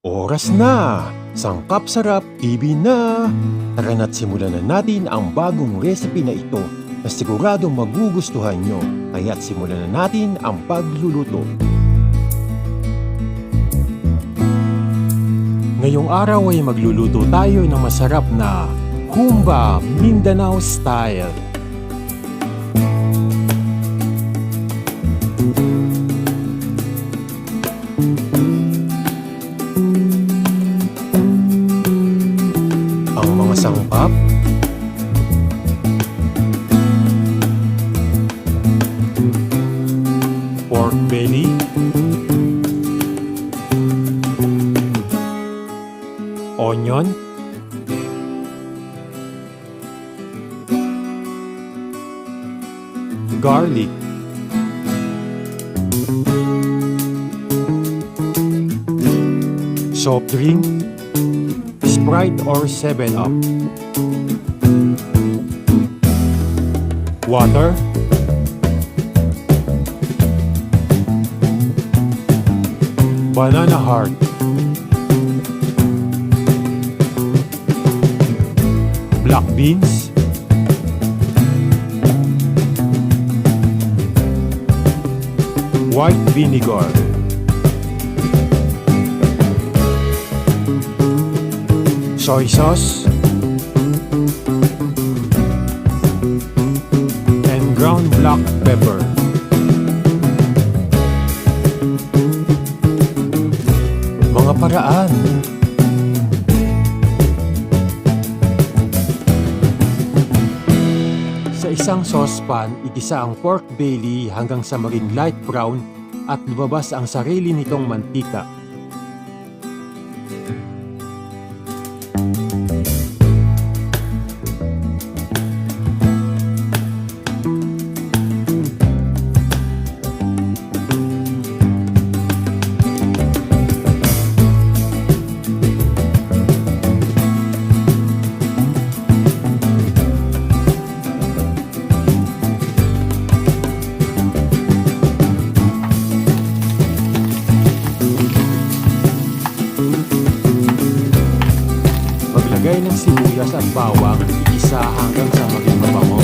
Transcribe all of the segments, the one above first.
Oras na! Sangkap Sarap TV na! Tara na't simulan na natin ang bagong recipe na ito na siguradong magugustuhan nyo. Kaya't simulan na natin ang pagluluto. Ngayong araw ay magluluto tayo ng masarap na Humba Mindanao Style. Ang mga sangkap, pork belly, onion, garlic, soft drink, Sprite or 7-Up, water, banana heart, black beans, white vinegar, soy sauce, and ground black pepper. Mga paraan. Sa isang saucepan, igisa ang pork belly hanggang sa maging light brown at lumabas ang sarili nitong mantika. Maglagay ng sibuyas at bawang, igisa hanggang sa maging mabango.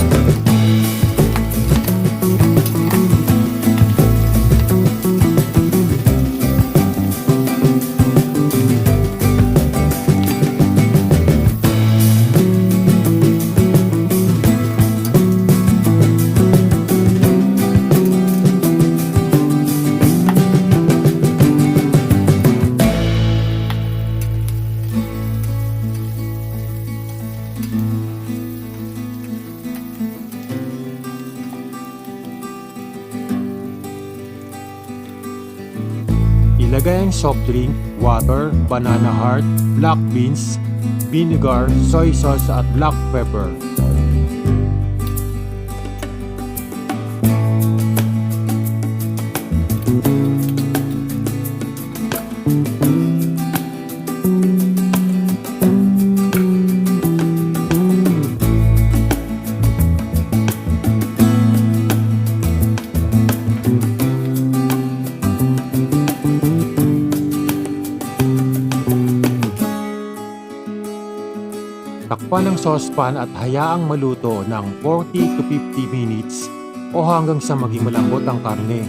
Ilagay ang soft drink, water, banana heart, black beans, vinegar, soy sauce at black pepper. Takpan ng saucepan at hayaang maluto ng 40 to 50 minutes o hanggang sa maging malambot ang karne.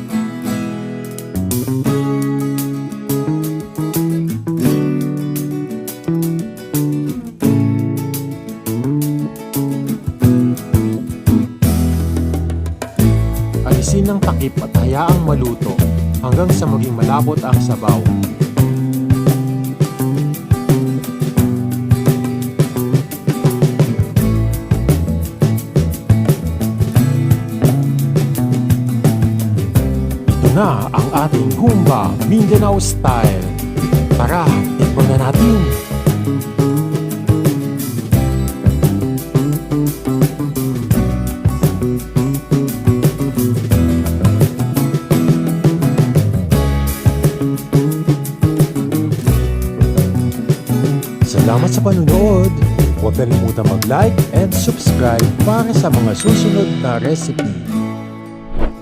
Alisin ang takip at hayaang maluto hanggang sa maging malapot ang sabaw. Na ang ating Humba Mindanao Style. Tara, tikman na natin! Salamat sa panunood! Huwag kalimutang mag-like and subscribe para sa mga susunod na recipe.